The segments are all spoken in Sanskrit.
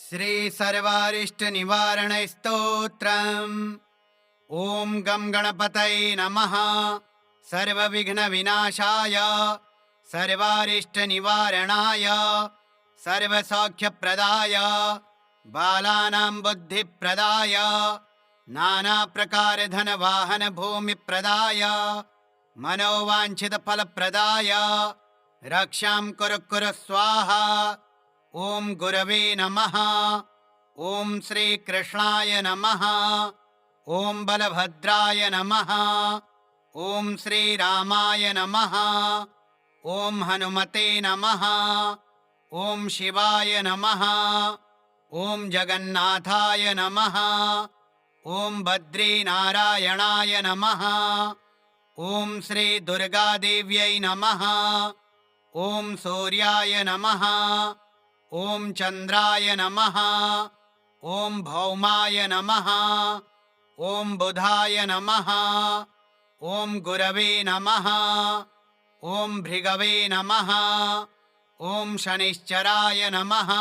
श्री सर्वारिष्ट निवारण स्तोत्रम्। ओम गं गणपतये नमः। सर्व विघ्न विनाशाय सर्वारिष्ट निवारणाय सर्व सौख्य प्रदाय बालानां बुद्धि प्रदाय नाना प्रकार धन वाहन भूमि प्रदाय मनोवांछित फल प्रदाय रक्षां कुरु कुरु स्वाहा। ओम गुरवे नमः। ओम श्री कृष्णाय नमः। ओम बलभद्राय नमः। ओम श्री रामाय नमः। ओम हनुमते नमः। ओम शिवाय नमः। ओम जगन्नाथाय नमः। ओम बद्रीनारायणाय नमः। ओम श्री दुर्गादेव्यै नमः। ओम सूर्याय नमः। ओम चंद्राय नमः। ओम भौमाय नमः। ओम बुधाय नमः। ओम गुरवे नमः। ओम भृगवे नमः। ओम शनिश्चराय नमः।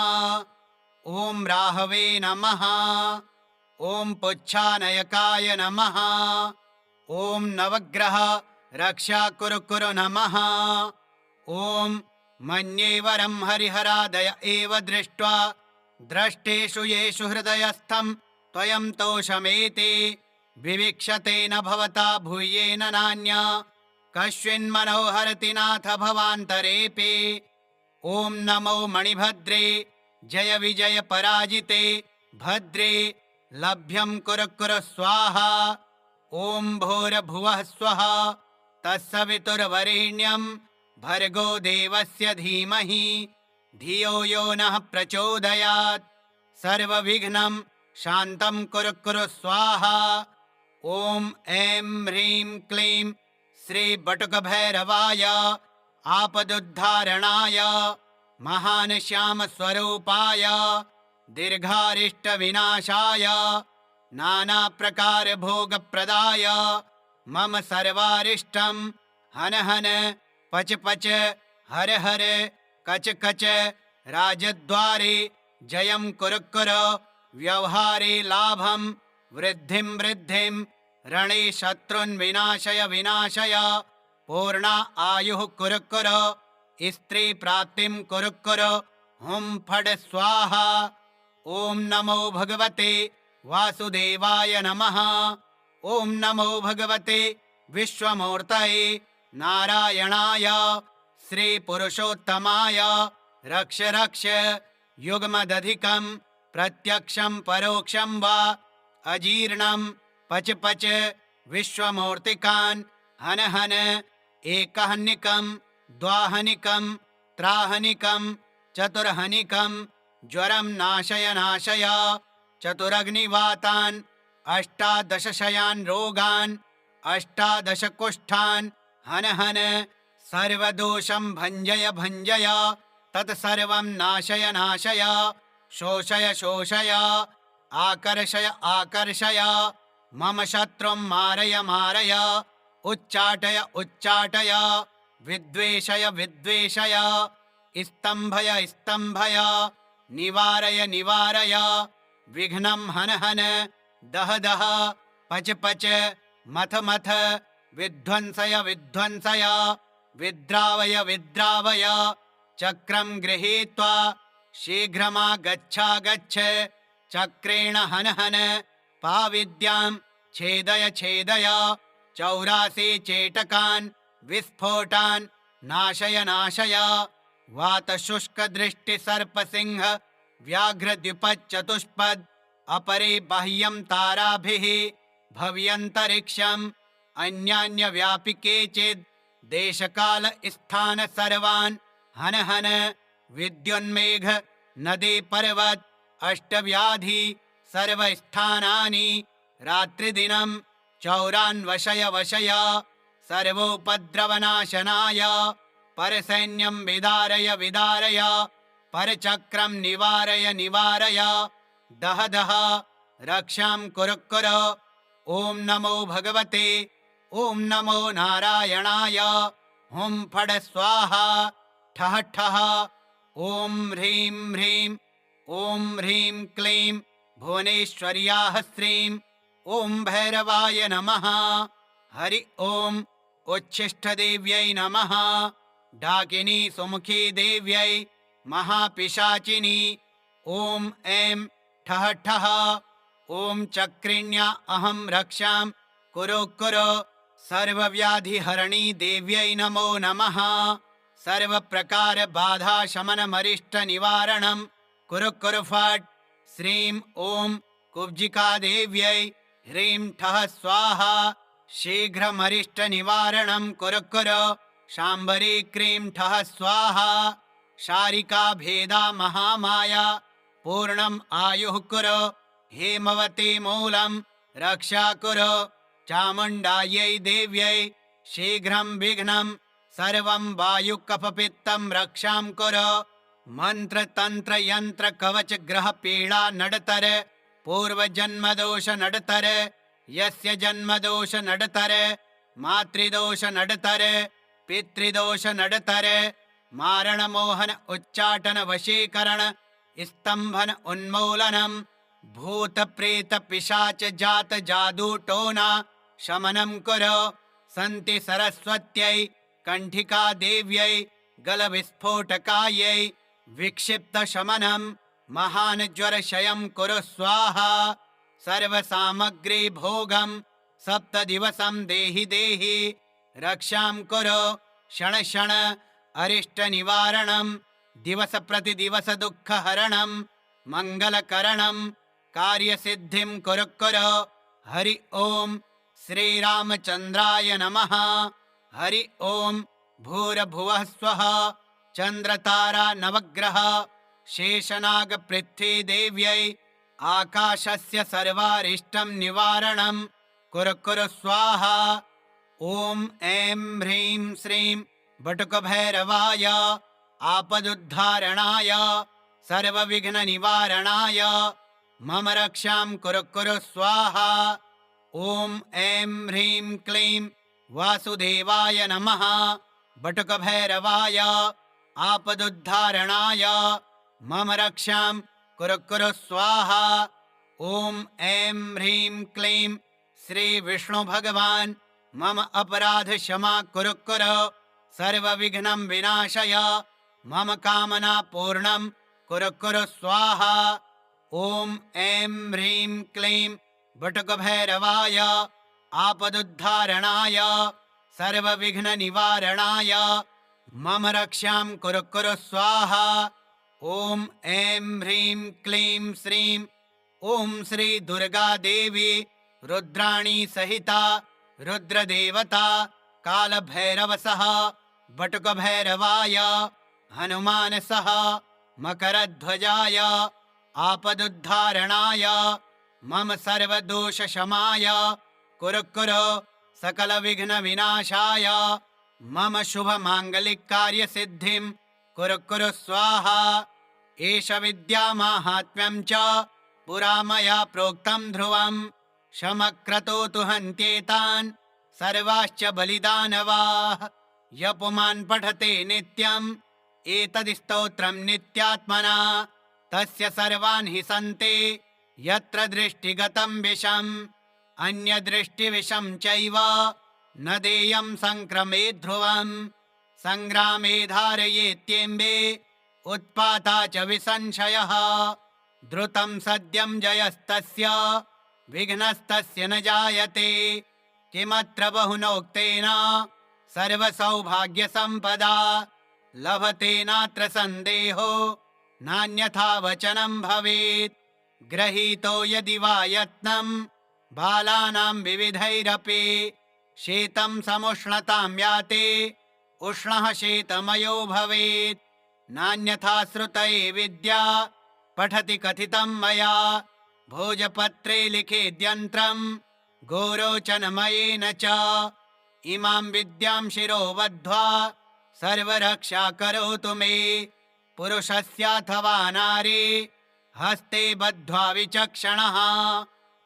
ओम राहवे नमः। ओम पुच्छानयकाय नमः। ओम नवग्रह रक्षा कुरु कुरु नमः। ओम मन्ये वरं हरिहरादय एव दृष्ट्वा द्रष्टेषु येषु हृदयस्थं त्वयं तोषमेति विविक्षते न भवता भूयेन नान्या कश्चिन्मनोहरति नाथ भवान्तरेऽपि। ओम नमो मणिभद्रे जय विजय पराजिते भद्रे लभ्यं कुरु कुरु स्वाहा। ओम भूर्भुवः स्वः तत्सवितुर्वरेण्यं भर्गो देवस्य धीमहि धियो यो नः प्रचोदयात्। सर्वविघ्नं शान्तं कुरु कुरु स्वाहा। ओम ऐं ह्रीं क्लीं श्री बटुकभैरवाय आपदुद्धारणाय महान श्याम स्वरूपाय दीर्घारिष्टविनाशाय नाना प्रकार भोग प्रदाय मम सर्वारिष्टं हन हन पच पच हर हर कच कच राजद्वारे जयं कुरु कुरु व्यवहारे लाभं वृद्धिं वृद्धिं रणे शत्रुन् विनाशय विनाशय पूर्णा आयुः कुरु कुरु स्त्री प्राप्तिं कुरु कुरु हुं फट् स्वाहा। ओम नमो भगवते वासुदेवाय नमः। ओम नमो भगवते विश्वमूर्तये नारायणाय श्री पुरुषोत्तमाय रक्ष रक्ष युग्मदधिकं प्रत्यक्षं परोक्षं वा अजीर्णं पच पच विश्वमूर्तिकान् हन हन एकहनिकं द्वाहनिकं त्राहनिकं चतुर्हनिकं ज्वरं नाशय नाशय चतुरग्निवातान् अष्टादशशयान् रोगान् अष्टादश कुष्ठान् हन हन सर्वदोषं भञ्जय भञ्जय तत्सर्वं नाशय नाशय शोषय शोषय आकर्षय आकर्षय मम शत्रुं मारय मारय उच्चाटय उच्चाटय विद्वेषय विद्वेषय स्तम्भय स्तम्भय निवारय निवारय विघ्नं हन हन दह दह पच पच मथ मथ विध्वंसय विध्वंसय विद्रावय विद्रावय चक्रं गृहीत्वा शीघ्रमागच्छागच्छ चक्रेण हन हन पाविद्यां छेदय छेदय 84 चेटकान् विस्फोटान् नाशय नाशय वातशुष्कदृष्टिसर्पसिंह व्याघ्रद्विपच्चतुष्पद अपरे बाह्यं ताराभिः भव्यन्तरिक्षम् अन्यान्यव्यापिके चेद् देशकाल स्थान सर्वान् हन हन विद्युन्मेघ नदी पर्वत अष्टव्याधि सर्वस्थानानि रात्रिदिनं चौरान्वशय वशय सर्वोपद्रवनाशनाय परसैन्यं विदारय विदारय परचक्रं निवारय निवारय दह दह रक्षां कुरु कुरु। ओम नमो भगवते ओम नमो नारायणाय हुं फट् स्वाहा ठः ठः ओम ह्रीं ह्रीं ॐ ह्रीं क्लीं भुवनेश्वर्याः श्रीं ॐ भैरवाय नमः। हरि ॐ उच्छिष्टदेव्यै नमः। डाकिनी सुमुखी देव्यै महापिशाचिनी ॐ ऐं ठः ठः। ॐ चक्रिण्या अहं रक्षां कुरु कुरु। सर्वव्याधिहरणी देव्यै नमो नमः। सर्वप्रकार बाधा शमनमरिष्ट निवारणं कुरु कुरु फट्। श्रीं ॐ कुब्जिका देव्यै ह्रीं ठः स्वाहा। शीघ्रमरिष्ट निवारणं कुरु कुरु। शाम्भरी क्रीं ठः स्वाहा। शारिका भेदा महामाया पूर्णम् आयुः कुरु। हेमवती मूलं रक्षा कुरु। चामुण्डायै देव्यै शीघ्रं विघ्नं सर्वं वायुकफपित्तं रक्षां कुरु। मंत्र तंत्र यंत्र कवच ग्रह पीड़ा नडतर पूर्वजन्मदोष नडतर यस्य जन्मदोष नडतर मातृदोष नडतर पितृदोष नडतर मारण मोहन उच्चाटन वशीकरण स्तंभन उन्मूलनम भूत प्रेत पिशाच जात जादू टोना शमनं कुरु। सन्ति सरस्वत्यै कंठिका देव्यै गल विस्फोटकायै विक्षिप्त शमनं महान ज्वर क्षयं कुरु स्वाहा। सर्व सामग्री भोगं सप्त दिवसं देहि देहि रक्षां कुरु। क्षण क्षण अरिष्ट निवारणं दिवस प्रति दिवस दुःख हरणं मंगलकरणं कार्य सिद्धिं कुरु कुरु। हरि ओम श्री रामचंद्राय नमः। हरि ओम भूर्भुवः स्वः। चंद्रतारा नवग्रह शेषनाग पृथ्वी देव्यै आकाशस्य सर्वारिष्टं निवारणं कुरु कुरु स्वाहा। ओम ऐं ह्रीं श्रीं बटुकभैरवाय आपदुद्धारणाय सर्वविघ्न निवारणाय मम रक्षां कुरु कुरु स्वाहा। ओम ऐं ह्रीं क्लीं वासुदेवाय नमः। बटुकभैरवाय आपदुद्धारणाय मम रक्षां कुरु कुरु स्वाहा। ओम ऐं ह्रीं क्लीं श्री विष्णु भगवान् मम अपराध क्षमा कुरु कुरु। सर्वविघ्नं विनाशय मम कामना पूर्णं कुरु कुरु स्वाहा। ओम ऐं ह्रीं क्लीं बटुकभैरवाय आपदुद्धारणाय सर्वविघ्न निवारणाय मम रक्षां कुरु कुरु स्वाहा। ओम ऐं ह्रीं क्लीं श्रीं ओम श्री दुर्गा देवी रुद्राणी सहिता रुद्रदेवता कालभैरवसः बटुकभैरवाय हनुमानसः मकरध्वजाय आपदुद्धारणाय मम सर्वदोषशमाय कुरु कुरु। सकलविघ्न विनाशाय मम शुभमाङ्गलिककार्यसिद्धिं कुरु कुरु स्वाहा। एष विद्यामाहात्म्यं च पुरा मया प्रोक्तं ध्रुवं शमक्रतोतु हन्त्येतान् सर्वाश्च बलिदानवाः। य पुमान् पठते नित्यम् एतद् स्तोत्रं नित्यात्मना तस्य सर्वान् हि सन्ति यत्र दृष्टिगतं विषम् अन्यदृष्टिविषं चैव न देयं संक्रमे ध्रुवम्। संग्रामे धारयेत्येम्बे उत्पाता च विसंशयः द्रुतं सद्यं जयस्तस्य विघ्नस्तस्य न जायते। किमत्र बहुनोक्तेन सर्वसौभाग्यसम्पदा लभते नात्र सन्देहो नान्यथा वचनं भवेत्। गृहीतो यदि वा यत्नं बालानां विविधैरपि शीतं समुष्णतां याते उष्णः शीतमयो भवेत्। नान्यथा श्रुतये विद्या पठति कथितं मया भोजपत्रे लिखेद्यन्त्रं गोरोचनमयेन च। इमां विद्यां शिरो बद्ध्वा सर्वरक्षा करोतु मे। पुरुषस्याथवा नारी हस्ते बद्ध्वा विचक्षणः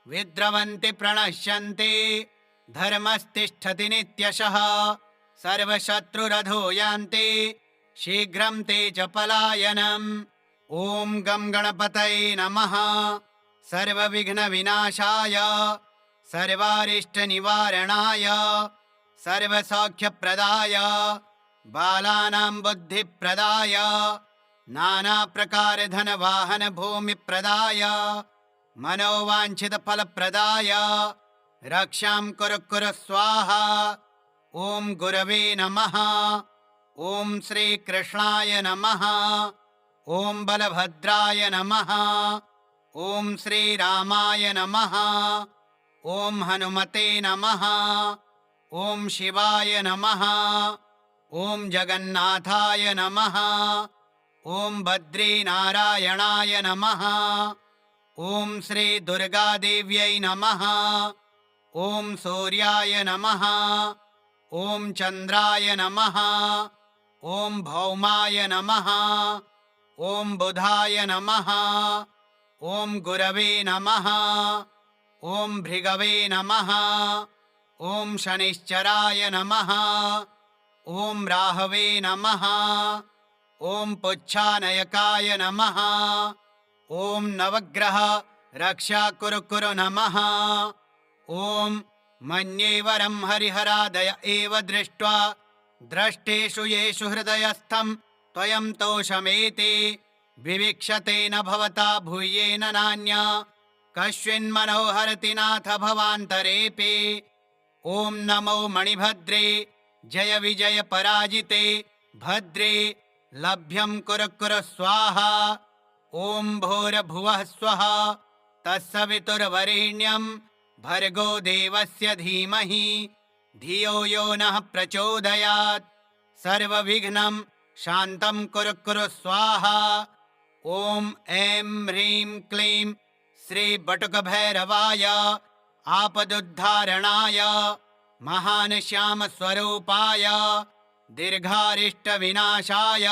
विद्रवन्ति प्रणश्यन्ति धर्मस्तिष्ठति नित्यशः। सर्वशत्रुरधो यान्ति शीघ्रं ते च पलायनम्। ॐ गं गणपतये नमः। सर्वविघ्नविनाशाय सर्वारिष्टनिवारणाय सर्वसौख्यप्रदाय बालानां बुद्धिप्रदाय नानाप्रकारधनवाहनभूमिप्रदाय मनोवाञ्छितफलप्रदाय रक्षां कुरु कुरु स्वाहा। ॐ गुरवे नमः। ॐ श्रीकृष्णाय नमः। ॐ बलभद्राय नमः। ॐ श्रीरामाय नमः। ॐ हनुमते नमः। ॐ शिवाय नमः। ॐ जगन्नाथाय नमः। ॐ बद्रीनारायणाय नमः। ॐ श्रीदुर्गादेव्यै नमः। ॐ सूर्याय नमः। ॐ चन्द्राय नमः। ॐ भौमाय नमः। ॐ बुधाय नमः। ॐ गुरवे नमः। ॐ भृगवे नमः। ॐ शनिश्चराय नमः। ॐ राहवे नमः। ॐ पुच्छानयकाय नमः। ॐ नवग्रह रक्षा कुरु कुरु नमः। ॐ मन्येवरं हरिहरादय एव दृष्ट्वा द्रष्टेषु येषु हृदयस्थं त्वयं तोषमेति विवीक्षते न भवता भूयेन नान्या कस्मिन्मनोहरति नाथ भवान्तरेऽपि। ॐ नमो मणिभद्रे जय विजय पराजिते भद्रे लभ्यं कुरु कुरु स्वाहा। ॐ भूर्भुवः स्वः तत्सवितुर्वरेण्यं भर्गो देवस्य धीमहि धियो यो नः प्रचोदयात्। सर्वविघ्नं शान्तं कुरु कुरु स्वाहा। ॐ ऐं ह्रीं क्लीं श्रीबटुकभैरवाय आपदुद्धारणाय महान् श्यामस्वरूपाय दीर्घारिष्टविनाशाय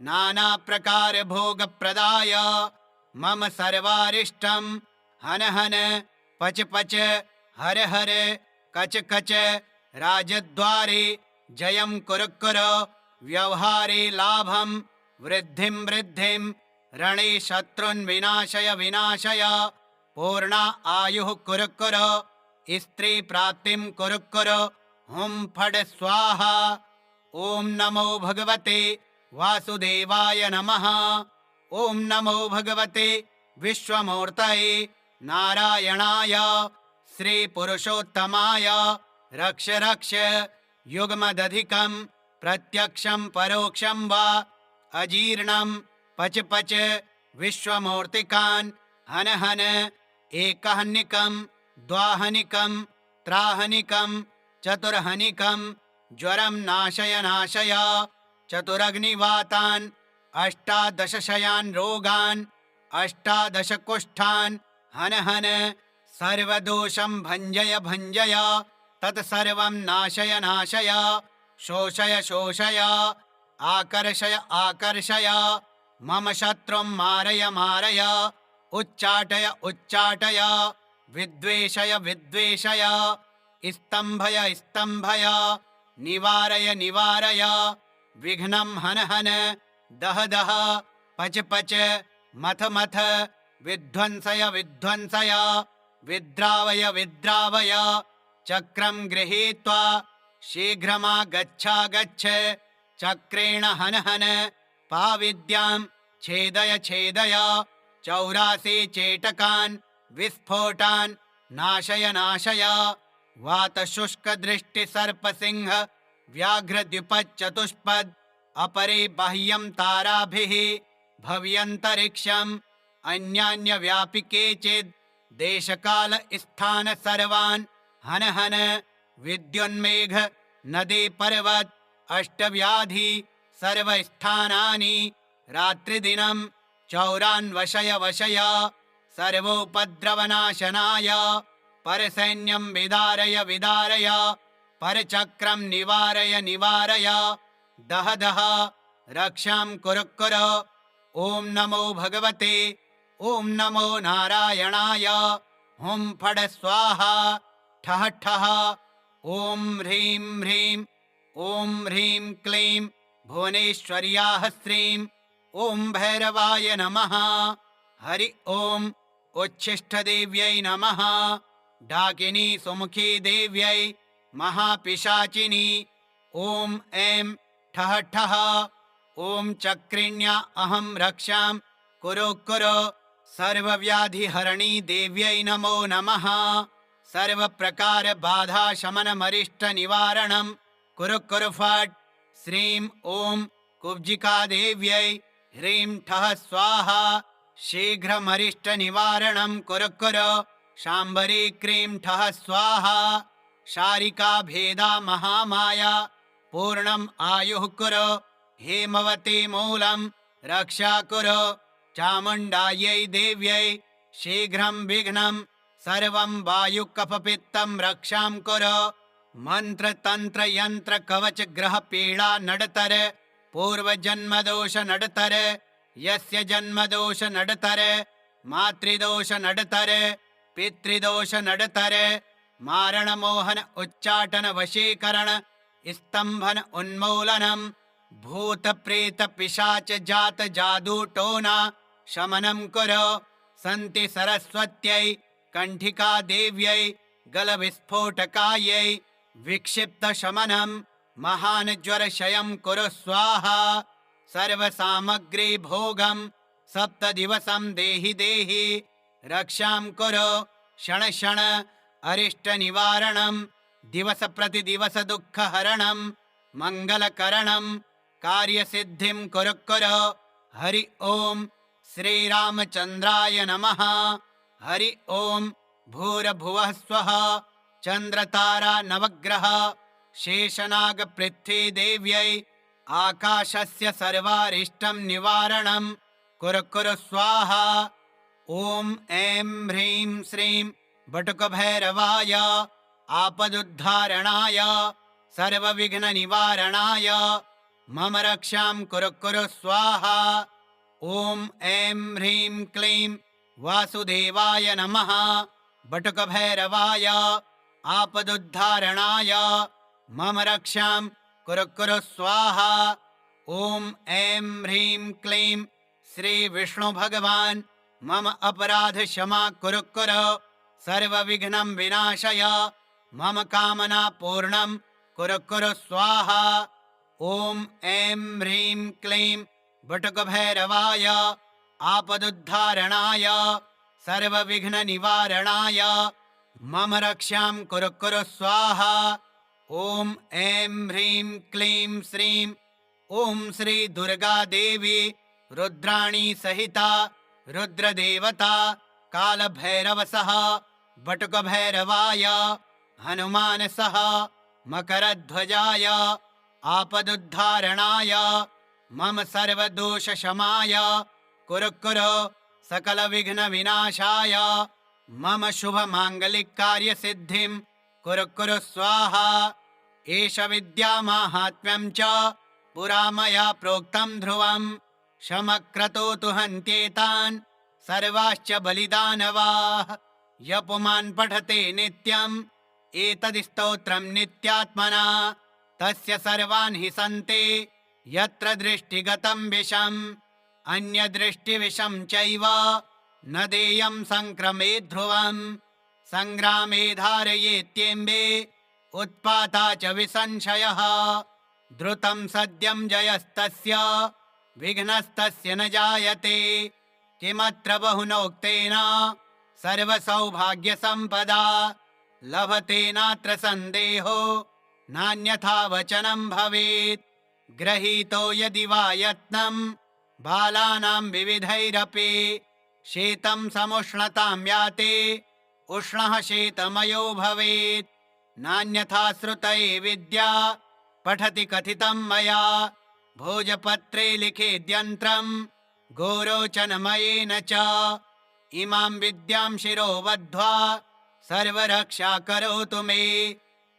नानाप्रकारभोगप्रदाय मम सर्वारिष्टं हन हन पच पच हर हर कच कच राजद्वारे जयं कुरु कुरु व्यवहारे लाभं वृद्धिं वृद्धिं रणे शत्रुन् विनाशय विनाशय पूर्णा आयुः कुरु कुरु स्त्री प्राप्तिं कुरु कुरु हुं फट् स्वाहा। ॐ नमो भगवते वासुदेवाय नमः। ॐ नमो भगवते विश्वमूर्तये नारायणाय श्रीपुरुषोत्तमाय रक्ष रक्ष युग्मदधिकं प्रत्यक्षं परोक्षं वा अजीर्णं पच पच विश्वमूर्तिकान् हन हन एकहनिकं द्वाहनिकं त्राहनिकं चतुर्हनिकं ज्वरं नाशय नाशय चतुरग्निवातान् अष्टादशशयान् रोगान् अष्टादशकुष्ठान् हन हन सर्वदोषं भञ्जय भञ्जय तत्सर्वं नाशय नाशय शोषय शोषय आकर्षय आकर्षय मम शत्रुं मारय मारय उच्चाटय उच्चाटय विद्वेषय विद्वेषय स्तम्भय स्तम्भय निवारय निवारय विघ्नं हन हन दह दह पच पच मथ मथ विध्वंसय विध्वंसय विद्रावय विद्रावय चक्रं गृहीत्वा शीघ्रमागच्छागच्छ चक्रेण हन हन पाविद्यां छेदय छेदय 84 चेटकान् विस्फोटान् नाशय नाशय वातशुष्कदृष्टिसर्पसिंह व्याघ्रद्विपच्चतुष्पद अपरे बाह्यं ताराभिः भव्यन्तरिक्षम् अन्यान्यव्यापिके चिद् देशकाल स्थान सर्वान् हन हन विद्युन्मेघ नदी पर्वत अष्टव्याधि सर्वस्थानानि रात्रिदिनं चौरान्वशय वशय सर्वोपद्रवनाशनाय परसैन्यं विदारय विदारय परचक्रं निवारय निवारय दह दह रक्षां कुरु कुरु। ॐ नमो भगवते ॐ नमो नारायणाय हुं फट् स्वाहा ठः ठः। ॐ ह्रीं ह्रीं ॐ ह्रीं क्लीं भुवनेश्वर्याः श्रीं ॐ भैरवाय नमः। हरि ॐ उच्छिष्टदेव्यै नमः। डाकिनी सुमुखी देव्यै महापिशाचिनी। ॐ ऐं ठः ठः। ॐ चक्रिण्या अहं रक्षां कुरु कुरु। सर्वव्याधिहरणी देव्यै नमो नमः। सर्वप्रकार बाधा शमनमरिष्ट निवारणं कुरु कुरु फट्। श्रीं ॐ कुब्जिका देव्यै ह्रीं ठः स्वाहा। शीघ्रमरिष्ट निवारणं कुरु कुरु। शाम्बरी क्रीं ठः स्वाहा। शारिका भेदा महामाया पूर्णम् आयुः कुरु। हेमवती मूलं रक्षा कुरु। चामुण्डायै देव्यै शीघ्रं विघ्नं सर्वं वायुकफपित्तं रक्षां कुरु। मंत्र तंत्र यंत्र कवच ग्रह पीड़ा नडतर पूर्वजन्मदोष नडतर यस्य जन्मदोष नडतर मातृदोष नडतर पितृदोष नडतर मारण मोहन उच्चाटन वशीकरण स्तंभन उन्मूलनम भूत प्रेत पिशाच जात जादू टोना शमनं कुरु। सन्ति सरस्वत्यै कंठिका देव्यै गल विस्फोटकायै विक्षिप्त शमनं महान ज्वर क्षयं कुरु स्वाहा। सर्व सामग्री भोगं सप्त दिवसं देहि देहि रक्षां कुरु। क्षण क्षण अरिष्ट निवारणं दिवस प्रति दिवस दुःख हरणं मंगलकरणं कार्य सिद्धिं कुरु कुरु। हरि ओम श्री रामचंद्राय नमः। हरि ओम भूर्भुवः स्वः। चंद्रतारा नवग्रह शेषनाग पृथ्वी देव्यै आकाशस्य सर्वारिष्टं निवारणं कुरु कुरु स्वाहा। ॐ ऐं ह्रीं श्रीं बटुकभैरवाय आपदुद्धारणाय सर्वविघ्ननिवारणाय मम रक्षां कुरु कुरु स्वाहा। ॐ ऐं ह्रीं क्लीं वासुदेवाय नमः। बटुकभैरवाय आपदुद्धारणाय मम रक्षां कुरु कुरु स्वाहा। ॐ ऐं ह्रीं क्लीं श्री विष्णु भगवान् मम अपराध क्षमा कुरु कुरु। सर्वविघ्नं विनाशय मम कामना पूर्णं कुरु कुरु स्वाहा। ॐ ऐं ह्रीं क्लीं बटुकभैरवाय आपदुद्धारणाय सर्वविघ्ननिवारणाय मम रक्षां कुरु कुरु स्वाहा। ॐ ऐं ह्रीं क्लीं श्रीं ॐ श्री दुर्गा देवी रुद्राणी सहिता रुद्रदेवता कालभैरवसः बटुकभैरवाय हनुमानसः मकरध्वजाय आपदुद्धारणाय मम सर्वदोषशमाय कुरु कुरु। सकलविघ्नविनाशाय मम शुभमाङ्गलिककार्यसिद्धिं कुरु कुरु स्वाहा। एष विद्यामाहात्म्यं च पुरा मया प्रोक्तं ध्रुवं शमक्रतोतु हन्त्येतान् सर्वाश्च बलिदानवाः। य पुमान् पठते नित्यम् एतद् स्तोत्रं नित्यात्मना तस्य सर्वान् हि सन्ति यत्र दृष्टिगतं विषम् अन्यदृष्टिविषं चैव न देयं संक्रमेत् ध्रुवम्। संग्रामे धारयेत्येम्बे उत्पाता च विसंशयः। द्रुतं सद्यं जयस्तस्य विघ्नस्तस्य न जायते। किमत्र बहुनोक्तेन सर्वसौभाग्यसम्पदा लभते नात्र सन्देहो नान्यथा वचनं भवेत्। गृहीतो यदि वा यत्नं बालानां विविधैरपि शीतं समुष्णतां याते उष्णः शीतमयो भवेत्। नान्यथा श्रुतये विद्या पठति कथितं मया भोजपत्रे लिखेद्यन्त्रं गोरोचनमयेन च। इमां विद्यां शिरो बद्ध्वा सर्वरक्षा करोतु मे।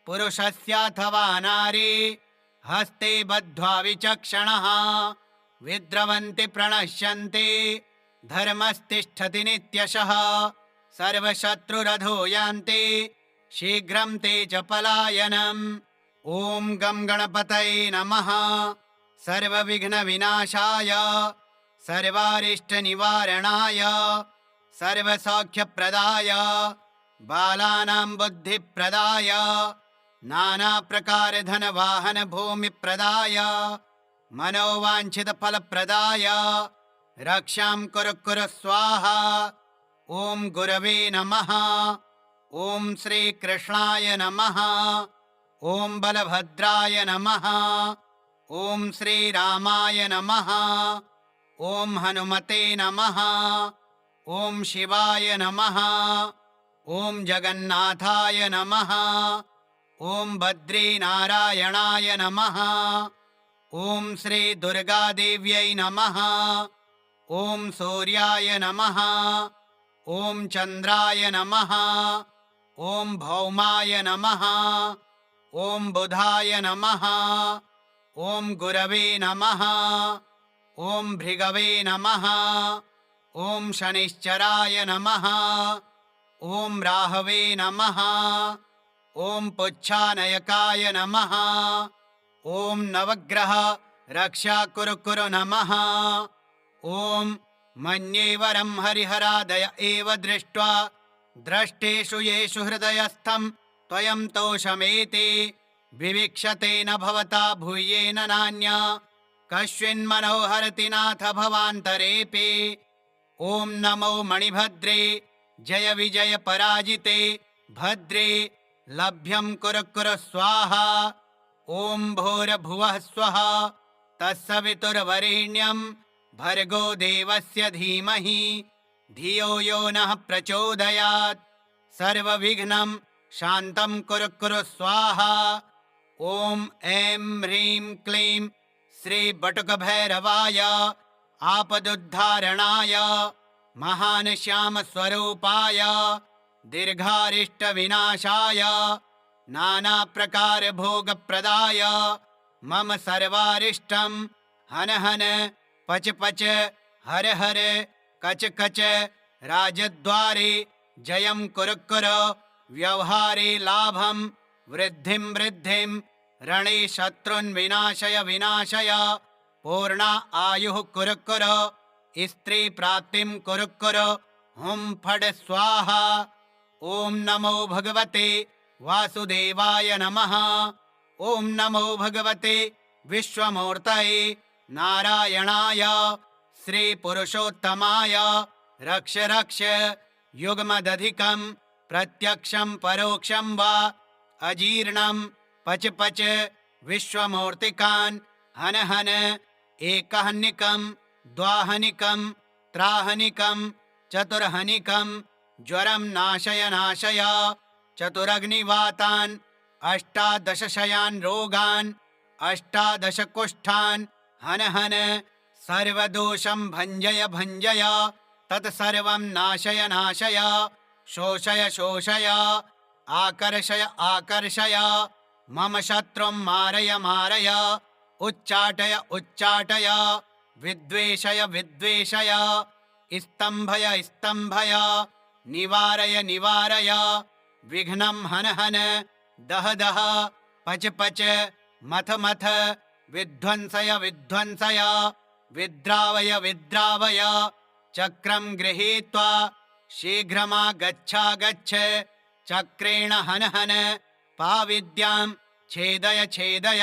पुरुषस्याथवा नारी हस्ते बद्ध्वा विचक्षणः विद्रवन्ति प्रणश्यन्ति धर्मस्तिष्ठति नित्यशः। सर्वशत्रुरधो यान्ति शीघ्रं ते च पलायनम्। ॐ गं गणपतये नमः। सर्वविघ्नविनाशाय सर्वारिष्टनिवारणाय सर्वसौख्यप्रदाय बालानां बुद्धिप्रदाय नानाप्रकारधनवाहनभूमिप्रदाय मनोवाञ्छितफलप्रदाय रक्षां कुरु कुरु स्वाहा। ॐ गुरवे नमः। ॐ श्रीकृष्णाय नमः। ॐ बलभद्राय नमः। ॐ श्रीरामाय नमः। ॐ हनुमते नमः। ॐ शिवाय नमः। ॐ जगन्नाथाय नमः। ॐ बद्रीनारायणाय नमः। ॐ श्रीदुर्गादेव्यै नमः। ॐ सूर्याय नमः। ॐ चन्द्राय नमः। ॐ भौमाय नमः। ॐ बुधाय नमः। ॐ गुरवे नमः। ॐ भृगवे नमः। ॐ शनिश्चराय नमः। ॐ राहवे नमः। ॐ पुच्छानयकाय नमः। ॐ नवग्रह रक्षा कुरु कुरु नमः। ॐ मन्येवरं हरिहरादय एव दृष्ट्वा द्रष्टेषु येषु हृदयस्थं त्वयं तोषमेति विविक्षते न भवता भूयेन नान्या कस्मिन्मनोहरति नाथ भवान्तरेऽपि। ॐ नमो मणिभद्रे जय विजय पराजिते भद्रे लभ्यं कुरु कुरु स्वाहा। ॐ भूर्भुवः स्वः तत्सवितुर्वरेण्यं भर्गो देवस्य धीमहि धियो यो नः प्रचोदयात्। सर्वविघ्नं शान्तं कुरु कुरु स्वाहा। ॐ ऐं ह्रीं क्लीं श्रीबटुकभैरवाय आपदुद्धारणाय महानश्यामस्वरूपाय दीर्घारिष्टविनाशाय नानाप्रकारभोगप्रदाय मम सर्वारिष्टं हन हन पच पच हर हर कच कच राजद्वारे जयं कुरु कुरु व्यवहारे लाभं वृद्धिं वृद्धिं रणे शत्रुन् विनाशय विनाशय पूर्णा आयुः कुरु कुरु स्त्री प्राप्तिं कुरु कुरु हुं फट् स्वाहा। ॐ नमो भगवते वासुदेवाय नमः। ॐ नमो भगवते विश्वमूर्तये नारायणाय श्रीपुरुषोत्तमाय रक्ष रक्ष युग्मदधिकं प्रत्यक्षं परोक्षं वा अजीर्णं पच पच विश्वमूर्तिकान् हन हन एकहनिकं द्वाहनिकं त्राहनिकं चतुर्हनिकं ज्वरं नाशय नाशय चतुरग्निवातान् अष्टादशशयान् रोगान् अष्टादशकुष्ठान् हन हन सर्वदोषं भञ्जय भञ्जय तत्सर्वं नाशय नाशय शोषय शोषय आकर्षय आकर्षय मम शत्रुं मारय मारय उच्चाटय उच्चाटय विद्वेषय विद्वेषय स्तम्भय स्तम्भय निवारय निवारय विघ्नं हन हन दह दह पच पच मथ मथ विध्वंसय विध्वंसय विद्रावय विद्रावय चक्रं गृहीत्वा शीघ्रमागच्छागच्छ चक्रेण हन हन पाविद्यां छेदय छेदय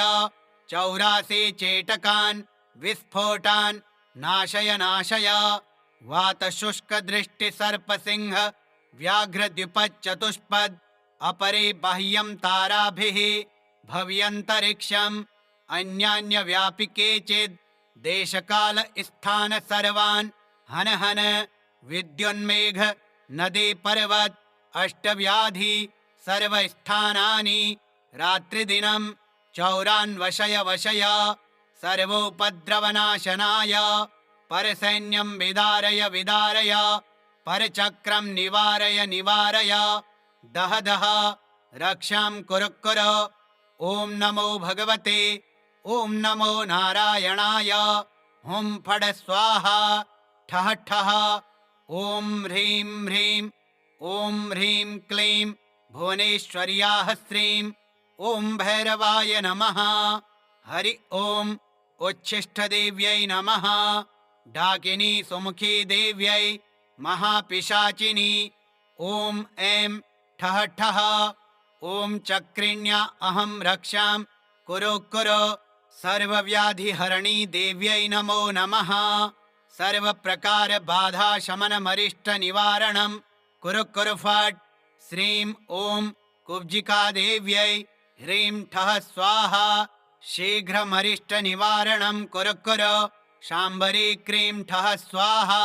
84 चेटकान् विस्फोटान् नाशय नाशय वातशुष्कदृष्टिसर्पसिंह व्याघ्रद्विपच्चतुष्पद अपरे बाह्यं ताराभिः भव्यन्तरिक्षम् अन्यान्यव्यापिके चेद् देशकाल स्थान सर्वान् हन हन विद्युन्मेघ नदी पर्वत अष्टव्याधि सर्वस्थानानि रात्रिदिनं चौरान्वशय वशय सर्वोपद्रवनाशनाय परसैन्यं विदारय विदारय परचक्रं निवारय निवारय दह दह रक्षां कुरु कुरु। ॐ नमो भगवते ॐ नमो नारायणाय हुं फट् स्वाहा ठः ठः ॐ ह्रीं ह्रीं ॐ ह्रीं क्लीं भुवनेश्वर्याः श्रीं ॐ भैरवाय नमः। हरि ॐ उच्छिष्टदेव्यै नमः। डाकिनी सुमुखी देव्यै महापिशाचिनी ॐ ऐं ठः ठः ॐ चक्रिण्या अहं रक्षां कुरु कुरु सर्वव्याधिहरणी देव्यै नमो नमः सर्वप्रकारबाधाशमनमरिष्टनिवारणं कुरु कुरु फट् श्रीं ॐ कुब्जिकादेव्यै ह्रीं ठः स्वाहा शीघ्रमरिष्टनिवारणं कुरु कुरु शाम्बरी क्रीं ठः स्वाहा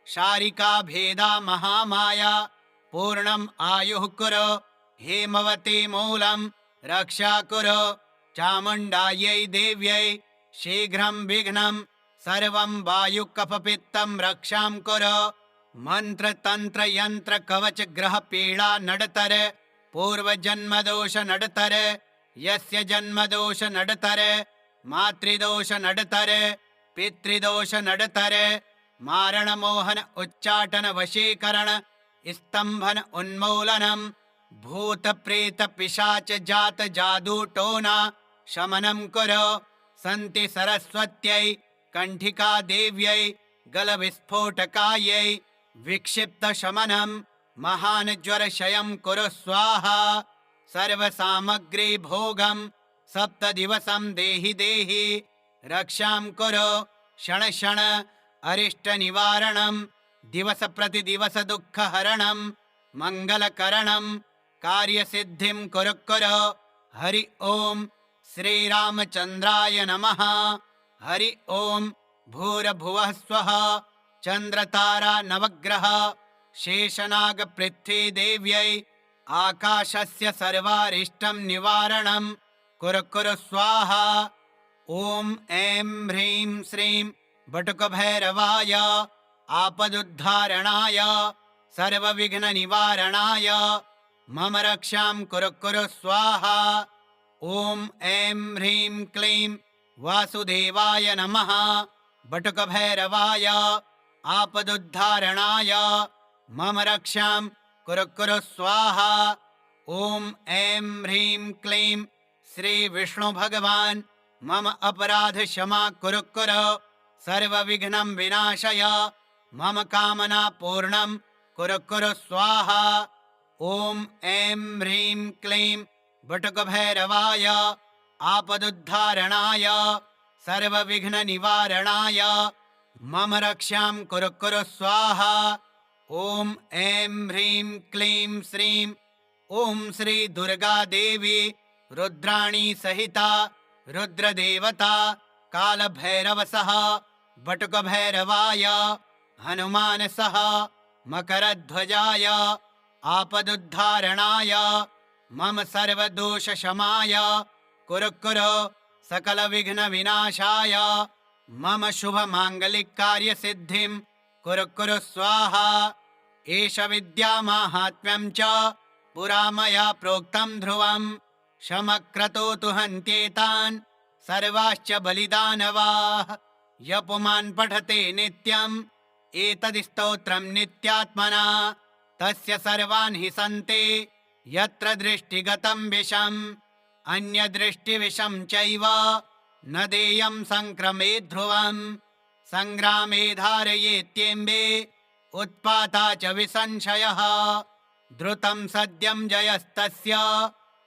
शारिकाभेदा महामाया पूर्णम् आयुः कुरु हेमवती मूलं रक्षा कुरु चामुण्डायै देव्यै शीघ्रं विघ्नं सर्वं वायुकफपित्तं रक्षां कुरु मन्त्रतन्त्रयन्त्रकवचग्रहपीडा नडतर पूर्वजन्मदोष नडतर यस्य जन्मदोष नडतर मातृदोष नडतर पितृदोष नडतर मारणमोहन उच्चाटन वशीकरण स्तंभन उन्मूलनम भूतप्रेत पिशाच जात जादूटोना शमनं कुरु सन्ति सरस्वत्यै कंठिका देव्यै गलविस्फोटकायै विक्षिप्तशमनं महानज्वरक्षयं कुरु स्वाहा सर्वसामग्री भोगं सप्तदिवसं देहि देहि रक्षां कुरु क्षण क्षण अरिष्टनिवारणं दिवस दुःखहरणं मङ्गलकरणं कार्यसिद्धिं कुरु कुरु हरि ओम श्रीरामचन्द्राय नमः हरि ओम भूर्भुवः स्वः चन्द्रतारा नवग्रह शेषनागपृथ्वी देव्यै आकाशस्य सर्वारिष्टं निवारणं कुरु कुरु स्वाहा ॐ ऐं ह्रीं श्रीं बटुकभैरवाय आपदुद्धारणाय सर्वविघ्ननिवारणाय मम रक्षां कुरु कुरु स्वाहा ॐ ऐं ह्रीं क्लीं वासुदेवाय नमः बटुकभैरवाय आपदुद्धारणाय मम रक्षां कुरु कुरु स्वाहा ॐ ऐं ह्रीं क्लीं श्री विष्णु भगवान् मम अपराध क्षमा कुरु कुरु सर्वविघ्नं विनाशय मम कामना पूर्णं कुरु कुरु स्वाहा ॐ ऐं ह्रीं क्लीं बटुकभैरवाय आपदुद्धारणाय सर्वविघ्ननिवारणाय मम रक्षां कुरु कुरु स्वाहा ॐ ऐं ह्रीं क्लीं श्रीं ॐ श्री दुर्गा देवी रुद्राणी सहिता रुद्रदेवता कालभैरवसः बटुकभैरवाय हनुमानसः मकरध्वजाय आपदुद्धारणाय मम सर्वदोषशमाय कुरु कुरु सकलविघ्नविनाशाय मम शुभमाङ्गलिककार्यसिद्धिं कुरु कुरु स्वाहा एष विद्यामाहात्म्यं च पुरा मया प्रोक्तं ध्रुवं शमक्रतोतु हन्त्येतान् सर्वाश्च बलिदानवाः य पुमान् पठते नित्यम् एतद् नित्यात्मना तस्य सर्वान् हि सन्ति यत्र दृष्टिगतं विषम् अन्यदृष्टिविषं चैव न देयं संक्रमे ध्रुवम् संग्रामे धारयेत्येम्बे उत्पाता च विसंशयः द्रुतं सद्यं जयस्तस्य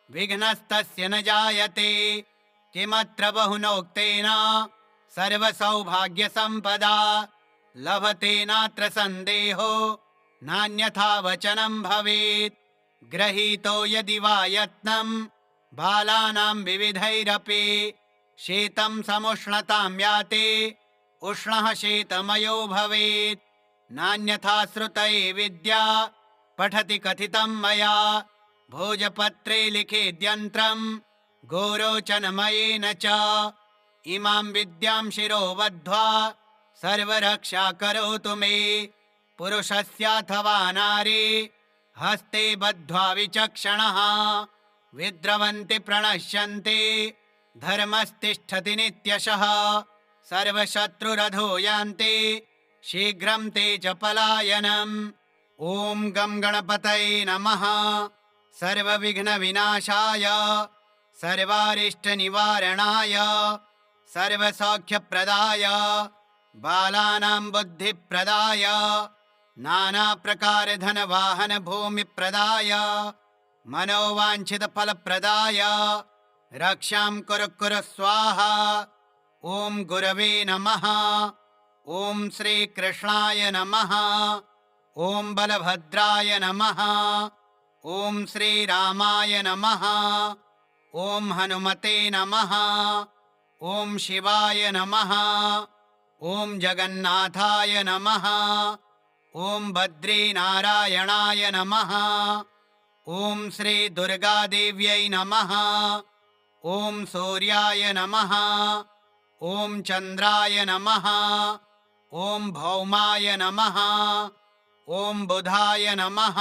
विघ्नस्तस्य न जायते किमत्र बहुनोक्तेन सर्वसौभाग्यसम्पदा लभते नात्र सन्देहो नान्यथा वचनं भवेत् गृहीतो यदि वा यत्नं बालानां विविधैरपि शीतं समुष्णतां याते उष्णः शीतमयो भवेत् नान्यथा श्रुतये विद्या पठति कथितं मया भोजपत्रे लिखेद्यन्त्रं गोरोचनमयेन च इमां विद्यां शिरो बद्ध्वा सर्वरक्षा करोतु मे पुरुषस्याथवा नारी हस्ते बद्ध्वा विचक्षणः विद्रवन्ति प्रणश्यन्ति धर्मस्तिष्ठति नित्यशः सर्वशत्रुरधो यान्ति शीघ्रं ते च पलायनम् ॐ गं गणपतये नमः सर्वविघ्नविनाशाय सर्वारिष्टनिवारणाय सर्वसौख्यप्रदाय बालानां बुद्धिप्रदाय नानाप्रकारधनवाहनभूमिप्रदाय मनोवाञ्छितफलप्रदाय रक्षां कुरु कुरु स्वाहा। ॐ गुरवे नमः। ॐ श्रीकृष्णाय नमः। ॐ बलभद्राय नमः। ॐ श्रीरामाय नमः। ॐ हनुमते नमः। ॐ शिवाय नमः। ॐ जगन्नाथाय नमः। ॐ बद्रीनारायणाय नमः। ॐ श्रीदुर्गादेव्यै नमः। ॐ सूर्याय नमः। ॐ चन्द्राय नमः। ॐ भौमाय नमः। ॐ बुधाय नमः।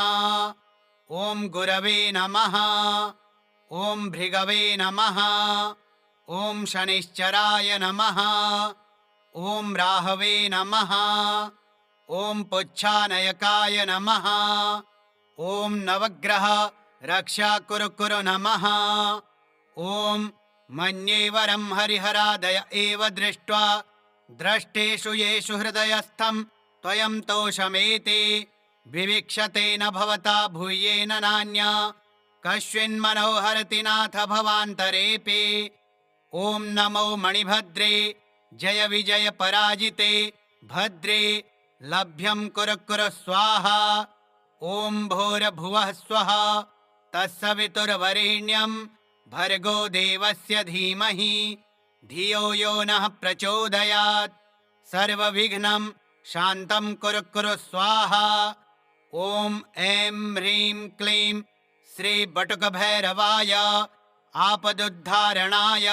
ॐ गुरवे नमः। ॐ भृगवे नमः। ॐ शनिश्चराय नमः। ॐ राहवे नमः। ॐ पुच्छानयकाय नमः। ॐ नवग्रह रक्षा कुरु कुरु नमः। ॐ मन्येवरं हरिहरादय एव दृष्ट्वा द्रष्टेषु येषु हृदयस्थं त्वयं तोषमेति विविक्षते न भवता भूयेन नान्या कस्मिन्मनोहरति नाथ भवान्तरेऽपि। ॐ नमो मणिभद्रे जय विजय पराजिते भद्रे लभ्यं कुरु कुरु स्वाहा। ॐ भूर्भुवः स्वः तत्सवितुर्वरेण्यं भर्गो देवस्य धीमहि धियो यो नः प्रचोदयात्। सर्वविघ्नं शान्तं कुरु कुरु स्वाहा। ॐ ऐं ह्रीं क्लीं श्रीबटुकभैरवाय आपदुद्धारणाय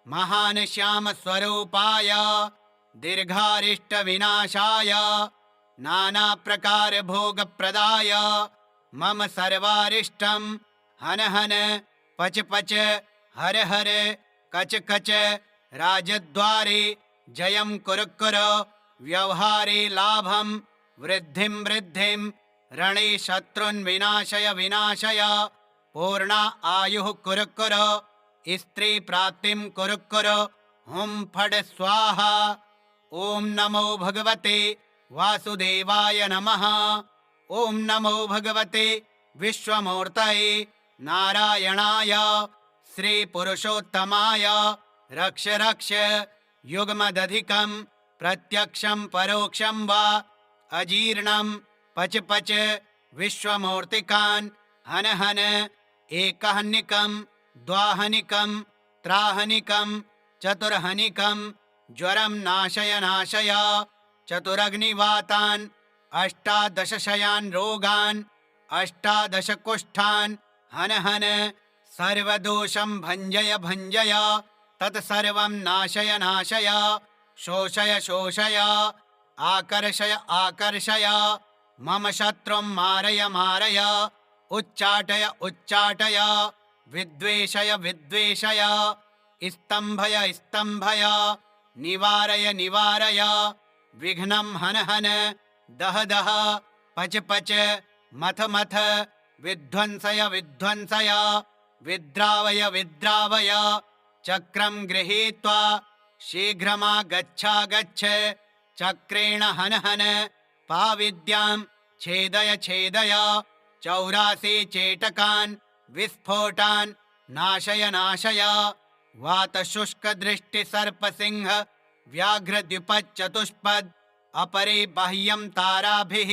महानश्यामस्वरूपाय दीर्घारिष्टविनाशाय नानाप्रकारभोगप्रदाय मम सर्वारिष्टं हन हन पच पच हर हर कच कच राजद्वारे जयं कुरु कुरु व्यवहारे लाभं वृद्धिं वृद्धिं रणे शत्रुन् विनाशय विनाशय पूर्णा आयुः कुरु कुरु स्त्री प्राप्तिं कुरु कुरु हुं फट् स्वाहा। ॐ नमो भगवते वासुदेवाय नमः। ॐ नमो भगवते विश्वमूर्तये नारायणाय श्रीपुरुषोत्तमाय रक्ष रक्ष युग्मदधिकं प्रत्यक्षं परोक्षं वा अजीर्णं पच पच विश्वमूर्तिकान् हन हन एकहनिकं द्वाहनिकं त्राहनिकं चतुर्हनिकं ज्वरं नाशय नाशय चतुरग्निवातान् अष्टादशशयान् रोगान् अष्टादशकुष्ठान् हन हन सर्वदोषं भञ्जय भञ्जय तत्सर्वं नाशय नाशय शोषय शोषय आकर्षय आकर्षय मम शत्रुं मारय मारय उच्चाटय उच्चाटय विद्वेषय विद्वेषय स्तम्भय स्तम्भय निवारय निवारय विघ्नं हन हन दह दह पच पच मथ मथ विध्वंसय विध्वंसय विद्रावय विद्रावय चक्रं गृहीत्वा शीघ्रमागच्छागच्छ चक्रेण हन हन पाविद्यां छेदय छेदय 84 चेटकान् विस्फोटान् नाशय नाशय वातशुष्कदृष्टिसर्पसिंह व्याघ्रद्विपच्चतुष्पद अपरे बाह्यं ताराभिः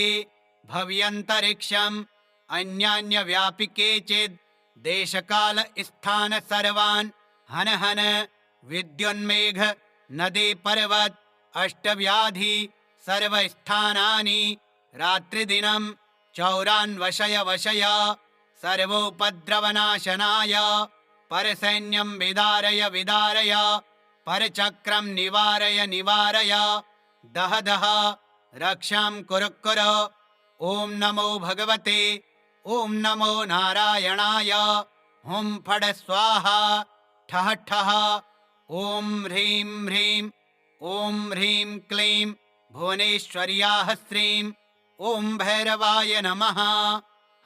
भव्यन्तरिक्षम् अन्यान्यव्यापिके चेद् देशकाल स्थान सर्वान् हन हन विद्युन्मेघ नदी पर्वत अष्टव्याधि सर्वस्थानानि रात्रिदिनं चौरान्वशय वशय सर्वोपद्रवनाशनाय परसैन्यं विदारय विदारय परचक्रं निवारय निवारय दह दह रक्षां कुरु कुरु। ॐ नमो भगवते ॐ नमो नारायणाय हुं फट् स्वाहा ठः ठः ॐ ह्रीं ह्रीं ॐ ह्रीं क्लीं भुवनेश्वर्याः श्रीं ॐ भैरवाय नमः।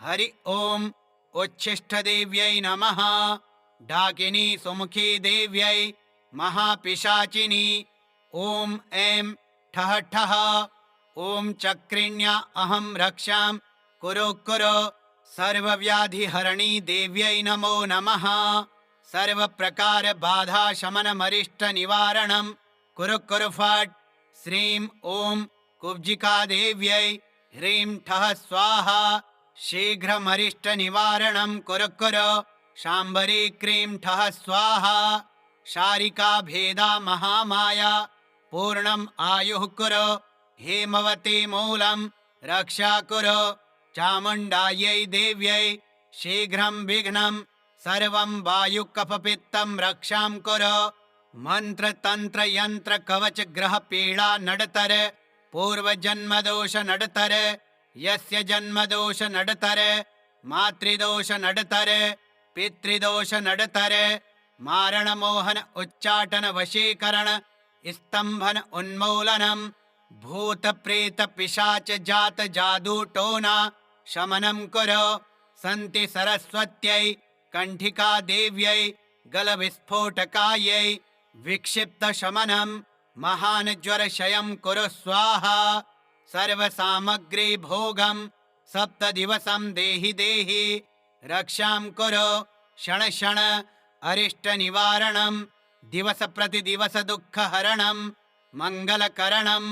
हरि ॐ उच्छिष्टदेव्यै नमः। डाकिनी सुमुखी देव्यै महापिशाचिनी ॐ ऐं ठः ठः। ॐ चक्रिण्या अहं रक्षां कुरु कुरु। सर्वव्याधिहरणी देव्यै नमो नमः। सर्वप्रकारबाधाशमनमरिष्टनिवारणं कुरु कुरु फट्। श्रीं ॐ कुब्जिकादेव्यै ह्रीं ठः स्वाहा। शीघ्रमरिष्टनिवारणं कुरु कुरु। शाम्बरी क्रीं ठः स्वाहा। शारिकाभेदा महामाया पूर्णम् आयुः कुरु। हेमवती मूलं रक्षा कुरु। चामुण्डायै देव्यै शीघ्रं विघ्नं सर्वं वायुकफपित्तं रक्षां कुरु। मन्त्रतन्त्रयन्त्रकवचग्रहपीडा नडतर पूर्वजन्मदोष नडतर। यस्य जन्मदोष नडतर मातृदोष नडतर पितृदोष नडतर। मारणमोहन उच्चाटन वशीकरण स्तंभन उन्मूलनं भूतप्रेत पिशाच जात जादूटोना शमनं कुरु। सन्ति सरस्वत्यै कण्ठिका देव्यै गलविस्फोटकायै विक्षिप्तशमनं महानज्वरक्षयं कुरु स्वाहा। सर्वसामग्री भोगं सप्तदिवसं देहि देहि रक्षां कुरु। क्षण क्षण अरिष्टनिवारणं दिवस प्रतिदिवस दुःखहरणं मङ्गलकरणं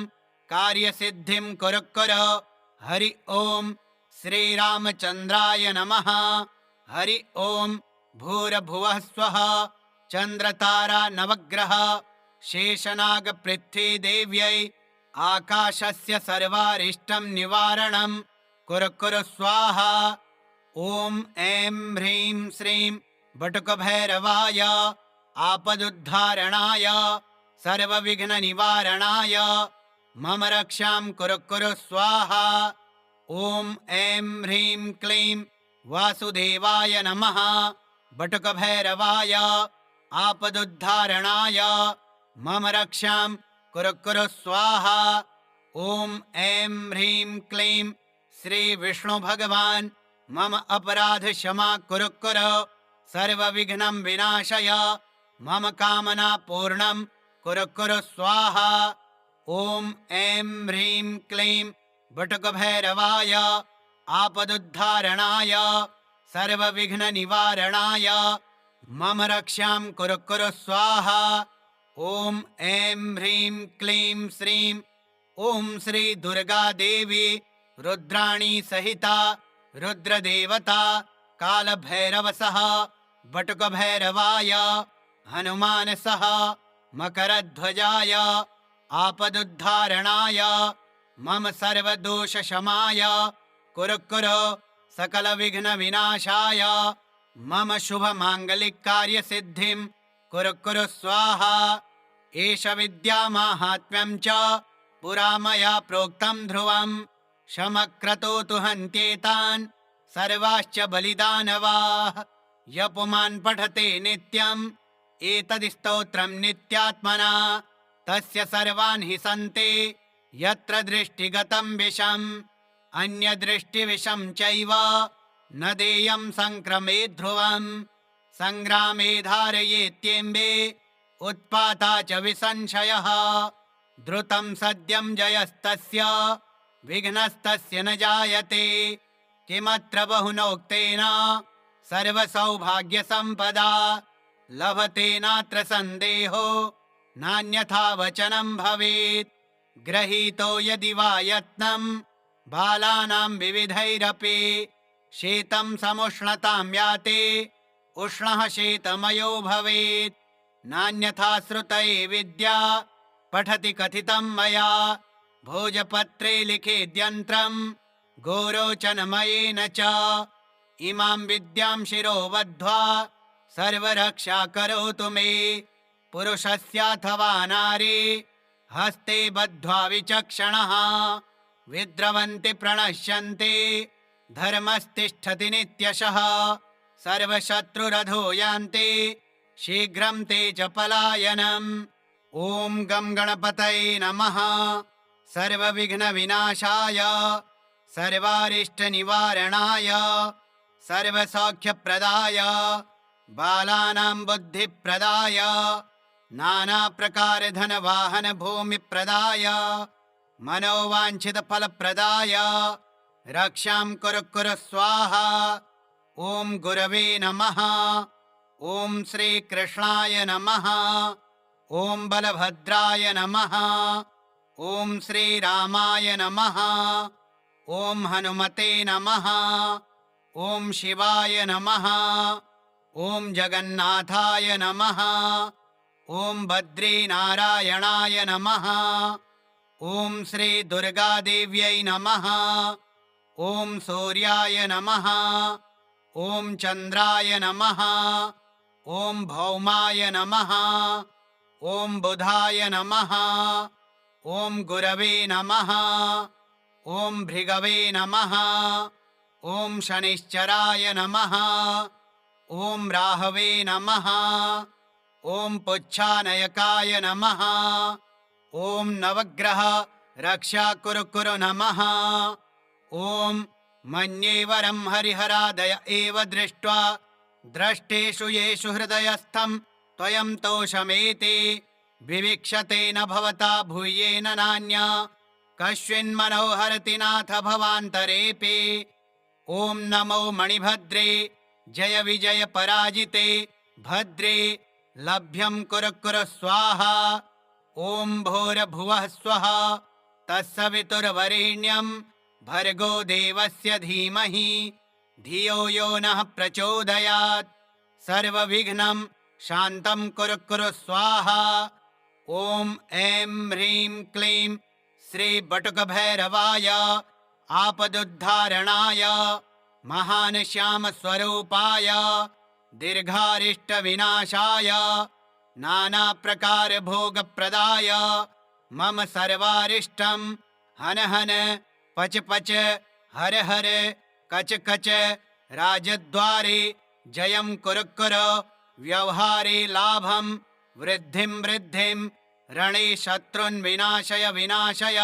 कार्यसिद्धिं कुरु कुरु। हरि ओं श्रीरामचन्द्राय नमः। हरि ओं भूर्भुवः स्वः। चन्द्रतारा नवग्रह शेषनागपृथ्वीदेव्यै आकाशस्य सर्वारिष्टं निवारणं कुरु कुरु स्वाहा। ॐ ऐं ह्रीं श्रीं बटुकभैरवाय आपदुद्धारणाय सर्वविघ्ननिवारणाय मम रक्षां कुरु कुरु स्वाहा। ॐ ऐं ह्रीं क्लीं वासुदेवाय नमः। बटुकभैरवाय आपदुद्धारणाय मम रक्षां कुरु कुरु स्वाहा। ॐ ऐं ह्रीं क्लीं श्रीविष्णुभगवान् मम अपराध क्षमा कुरु कुरु। सर्वविघ्नं विनाशय मम कामना पूर्णं कुरु कुरु स्वाहा। ॐ ऐं ह्रीं क्लीं बटुकभैरवाय आपदुद्धारणाय सर्वविघ्ननिवारणाय मम रक्षां कुरु कुरु स्वाहा। ॐ ऐं ह्रीं क्लीं श्रीं ॐ श्री दुर्गा देवी रुद्राणी सहिता रुद्रदेवता कालभैरवसः बटुकभैरवाय हनुमानसः मकरध्वजाय आपदुद्धारणाय मम सर्वदोषशमाय कुरु कुरु। सकलविघ्नविनाशाय मम शुभमाङ्गलिककार्यसिद्धिं कुरु कुरु स्वाहा। एष विद्यामाहात्म्यं च पुरा मया प्रोक्तं ध्रुवं शमक्रतोतु हन्त्येतान् सर्वाश्च बलिदानवाः। य पुमान् पठते नित्यम् एतद् नित्यात्मना तस्य सर्वान् हि सन्ति यत्र दृष्टिगतं विषम् अन्यदृष्टिविषं चैव न देयं संक्रमे ध्रुवम्। संग्रामे धारयेत्येम्बे उत्पाता च विसंशयः। द्रुतं सद्यं जयस्तस्य विघ्नस्तस्य न जायते। किमत्र बहुनोक्तेन सर्वसौभाग्यसम्पदा लभते नात्र सन्देहो नान्यथा वचनं भवेत्। गृहीतो यदि वा यत्नं बालानां विविधैरपि शीतं समुष्णतां याते उष्णः शीतमयो भवेत्। नान्यथा श्रुतये विद्या पठति कथितं मया भोजपत्रे लिखेद्यन्त्रं गोरोचनमयेन च। इमां विद्यां शिरो बद्ध्वा सर्वरक्षा करोतु मे। पुरुषस्याथवा नारी हस्ते बद्ध्वा विचक्षणः विद्रवन्ति प्रणश्यन्ति धर्मस्तिष्ठति नित्यशः। सर्वशत्रुरधो यान्ति शीघ्रं ते च पलायनम्। ॐ गं गणपतये नमः। सर्वविघ्नविनाशाय सर्वारिष्टनिवारणाय सर्वसौख्यप्रदाय बालानां बुद्धिप्रदाय नानाप्रकारधनवाहनभूमिप्रदाय मनोवाञ्छितफलप्रदाय रक्षां कुरु कुरु स्वाहा। ॐ गुरवे नमः। ॐ श्रीकृष्णाय नमः। ॐ बलभद्राय नमः। ॐ श्रीरामाय नमः। ॐ हनुमते नमः। ॐ शिवाय नमः। ॐ जगन्नाथाय नमः। ॐ बद्रीनारायणाय नमः। ॐ श्रीदुर्गादेव्यै नमः। ॐ सूर्याय नमः। ॐ चन्द्राय नमः। ॐ भौमाय नमः। ॐ बुधाय नमः। ॐ गुरवे नमः। ॐ भृगवे नमः। ॐ शनिश्चराय नमः। ॐ राहवे नमः। ॐ पुच्छानयकाय नमः। ॐ नवग्रह रक्षा कुरु कुरु नमः। ॐ मन्येवरं हरिहरादय एव दृष्ट्वा द्रष्टेषु येषु हृदयस्थं त्वयं तोषमेति विविक्षते न भवता भूयेन नान्या कश्चिन्मनोहरति नाथ भवान्तरेऽपि। ॐ नमो मणिभद्रे जय विजय पराजिते भद्रे लभ्यं कुरु कुरु स्वाहा। ॐ भूर्भुवः स्वः तत्सवितुर्वरेण्यं भर्गो देवस्य धीमहि धियो यो नः प्रचोदयात्। सर्वविघ्नं शान्तं कुरु कुरु स्वाहा। ॐ ऐं ह्रीं क्लीं श्रीबटुकभैरवाय आपदुद्धारणाय महानश्यामस्वरूपाय दीर्घारिष्टविनाशाय नानाप्रकारभोगप्रदाय मम सर्वारिष्टं हन हन पच पच हर हर कच कच राजद्वारे जयं कुरु कुरु व्यवहारे लाभं वृद्धिं वृद्धिं रणे शत्रुन् विनाशय विनाशय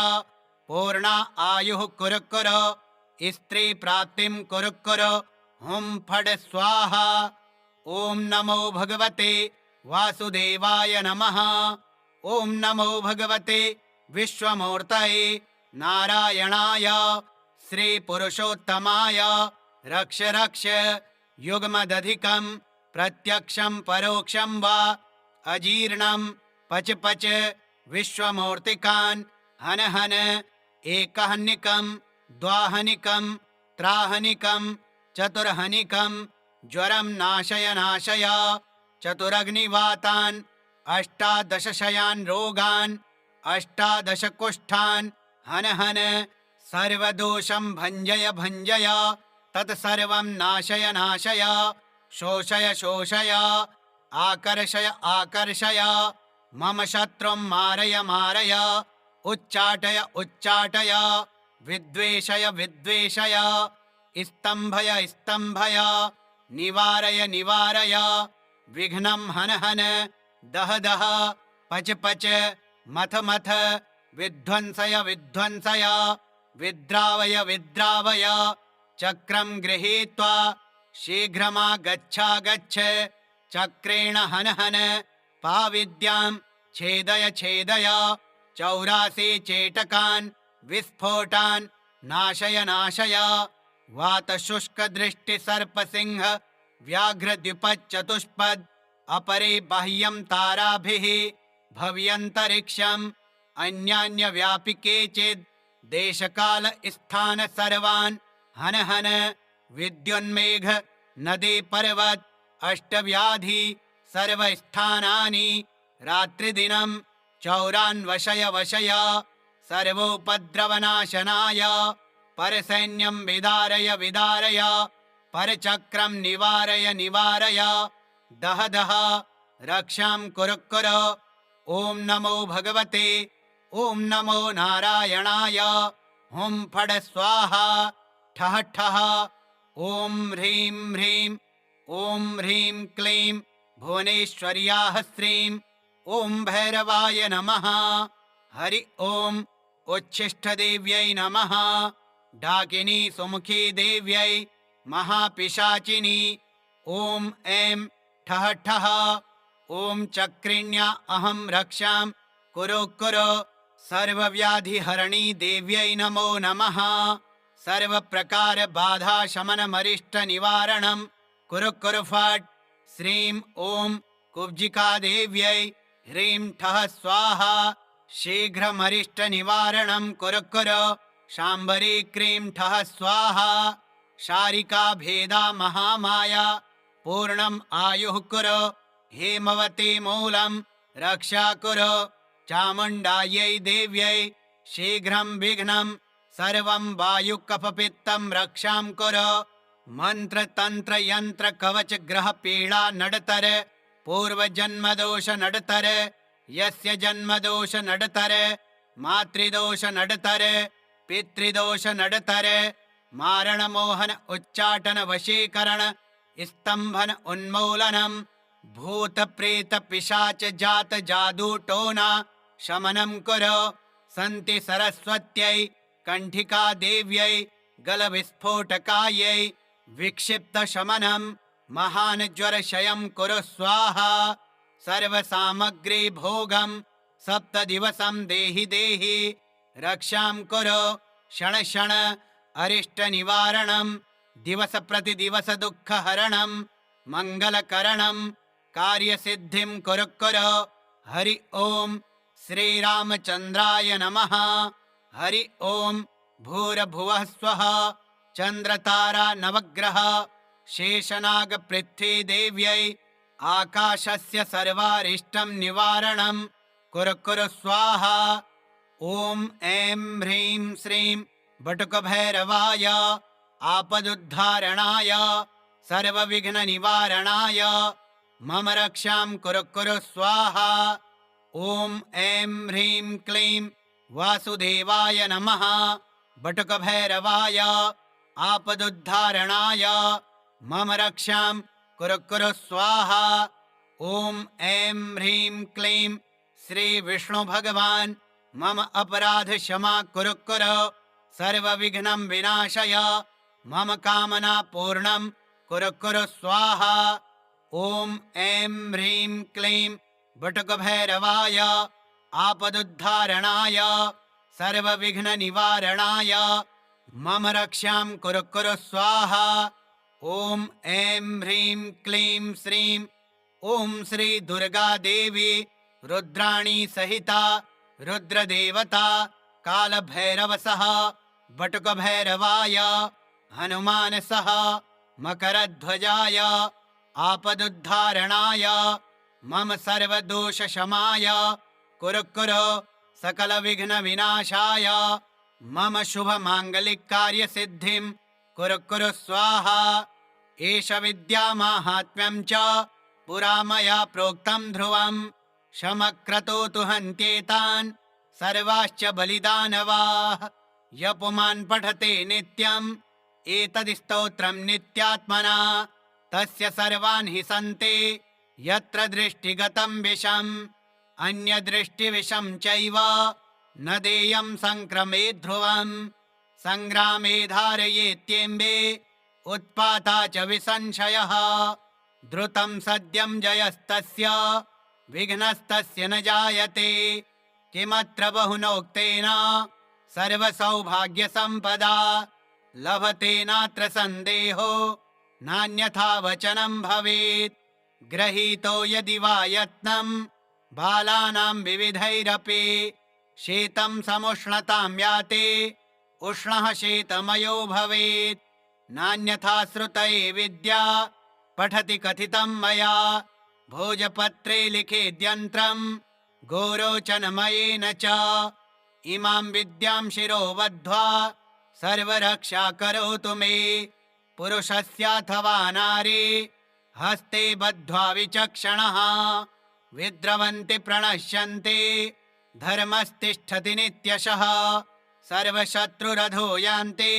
पूर्णा आयुः कुरु कुरु स्त्री प्राप्तिं कुरु कुरु हुं फट् स्वाहा। ॐ नमो भगवते वासुदेवाय नमः। ॐ नमो भगवते विश्वमूर्तये नारायणाय श्रीपुरुषोत्तमाय रक्ष रक्ष युग्मदधिकं प्रत्यक्षं परोक्षं वा अजीर्णं पच पच विश्वमूर्तिकान् हन हन एकहनिकं द्वाहनिकं त्राहनिकं चतुर्हनिकं ज्वरं नाशय नाशय चतुरग्निवातान् अष्टादशशयान् रोगान् अष्टादशकुष्ठान् हन हन सर्वदोषं भञ्जय भञ्जय तत्सर्वं नाशय नाशय शोषय शोषय आकर्षय आकर्षय मम शत्रुं मारय मारय उच्चाटय उच्चाटय विद्वेषय विद्वेषय स्तम्भय स्तम्भय निवारय निवारय विघ्नं हन हन दह दह पच पच मथ मथ विध्वंसय विध्वंसय विद्रावय विद्रावय चक्रं गृहीत्वा शीघ्रमागच्छागच्छ चक्रेण हन हन पाविद्यां छेदय छेदय 84 चेटकान् विस्फोटान् नाशय नाशय वातशुष्कदृष्टिसर्पसिंह व्याघ्रद्विपच्चतुष्पद अपरे बाह्यं ताराभिः भव्यन्तरिक्षम् अन्यान्यव्यापिके चेद् देशकाल स्थान सर्वान् हन हन विद्युन्मेघ नदी पर्वत अष्टव्याधि सर्वस्थानानि रात्रिदिनं चौरान्वशय वशय सर्वोपद्रवनाशनाय परसैन्यं विदारय विदारय परचक्रं निवारय निवारय दह दह रक्षां कुरु कुरु। ॐ नमो भगवते ॐ नमो नारायणाय हुं फट् स्वाहा ठः ठः। ॐ ह्रीं ह्रीं ॐ ह्रीं क्लीं भुवनेश्वर्याः श्रीं ॐ भैरवाय नमः। हरि ॐ उच्छिष्टदेव्यै नमः। डाकिनी सुमुखी देव्यै महापिशाचिनी ॐ ऐं ठः ठः। ॐ चक्रिण्या अहं रक्षां कुरु कुरु सर्वव्याधिहरणी देव्यै नमो नमः। सर्वप्रकारबाधाशमनमरिष्टनिवारणं कुरु कुरु फट्। श्रीं ॐ कुब्जिकादेव्यै ह्रीं ठः स्वाहा। शीघ्रमरिष्टनिवारणं कुरु कुरु शाम्बरी क्रीं ठः स्वाहा। शारिकाभेदा महामाया पूर्णम् आयुः कुरु। हेमवती मूलं रक्षा कुरु। चामुण्डायै देव्यै शीघ्रं विघ्नं सर्वं वायुकफपित्तं रक्षां कुरु। मन्त्रतन्त्रयन्त्रकवचग्रहपीडा नडतर पूर्वजन्मदोष नडतर यस्य जन्मदोष नडतर मातृदोष नडतर पितृदोष नडतर मारणमोहन उच्चाटन वशीकरण स्तंभन उन्मूलनम भूत प्रेत पिशाच जात जादू टोना शमनं कुरु। सन्ति सरस्वत्यै कंठिका देव्यै गलविस्फोटकायै विक्षिप्त शमनं महान ज्वरशयं कुरु स्वाहा। सर्वसामग्री भोगं सप्तदिवसं देहि देहि रक्षां कुरु। क्षण क्षण अरिष्ट निवारणं दिवस प्रतिदिवस दुःखहरणं मंगलकरणं कार्यसिद्धिं कुरु कुरु। हरि ओम श्रीरामचंद्राय नमः। हरि ओम भूर्भुवः स्वः। चंद्रतारा नवग्रह शेषनाग पृथ्वी देव्यै आकाशस्य सर्वारिष्टं निवारणं कुरु कुरु स्वाहा। ॐ ऐं ह्रीं श्रीं बटुकभैरवाय आपदुद्धारणाय सर्वविघ्ननिवारणाय मम रक्षां कुरु कुरु स्वाहा। ॐ ऐं ह्रीं क्लीं वासुदेवाय नमः। बटुकभैरवाय आपदुद्धारणाय मम रक्षां कुरु कुरु स्वाहा। ॐ ऐं ह्रीं क्लीं श्री विष्णु भगवान् मम अपराध क्षमा कुरु कुरु। सर्वविघ्नं विनाशय मम कामना पूर्णं कुरु कुरु स्वाहा। ॐ ऐं ह्रीं क्लीं बटुकभैरवाय आपदुद्धारणाय सर्वविघ्ननिवारणाय मम रक्षां कुरु कुरु स्वाहा। ॐ ऐं ह्रीं क्लीं श्रीं ॐ श्री दुर्गा देवी रुद्राणी सहिता रुद्रदेवता कालभैरवसः बटुकभैरवाय हनुमानसः मकरध्वजाय आपदुद्धारणाय मम सर्वदोषशमाय कुरु कुरु सकलविघ्नविनाशाय मम शुभमाङ्गलिककार्यसिद्धिं कुरु कुरु स्वाहा। एष विद्यामाहात्म्यं च पुरा मया प्रोक्तं ध्रुवं शमक्रतोतु हन्त्येतान् सर्वाश्च बलिदानवाः। य पुमान् पठते नित्यम् एतद् स्तोत्रं नित्यात्मना तस्य सर्वान् हि सन्ति यत्र दृष्टिगतं विषम् अन्यदृष्टिविषं चैव न देयं संक्रमे ध्रुवम्। संग्रामे धारयेत्येम्बे उत्पाता च विसंशयः द्रुतं सद्यं जयस्तस्य विघ्नस्तस्य न जायते। किमत्र बहुनोक्तेन सर्वसौभाग्यसम्पदा लभते नात्र सन्देहो नान्यथा वचनं भवेत्। गृहीतो यदि वा यत्नं बालानां विविधैरपि शीतं समुष्णतां याते उष्णः शीतमयो भवेत्। नान्यथा श्रुतये विद्या पठति कथितं मया भोजपत्रे लिखेद्यन्त्रं गोरोचनमयेन च। इमां विद्यां शिरो बद्ध्वा सर्वरक्षा करोतु मे। पुरुषस्याथवा नारी हस्ते बद्ध्वा विचक्षणः विद्रवन्ति प्रणश्यन्ति धर्मस्तिष्ठति नित्यशः। सर्वशत्रुरधो यान्ति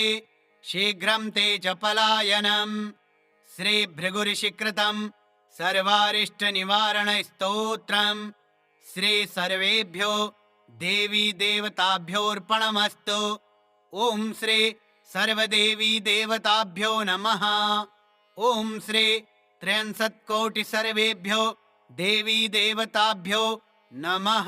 शीघ्रं ते च पलायनम्। श्रीभृगुऋषिकृतं सर्वारिष्टनिवारणस्तोत्रम् श्री सर्वेभ्यो देवी देवताभ्योऽर्पणमस्तु। ॐ श्री सर्वदेवी देवताभ्यो नमः। ॐ श्री 63 कोटि सर्वेभ्यो देवी देवताभ्यो नमः।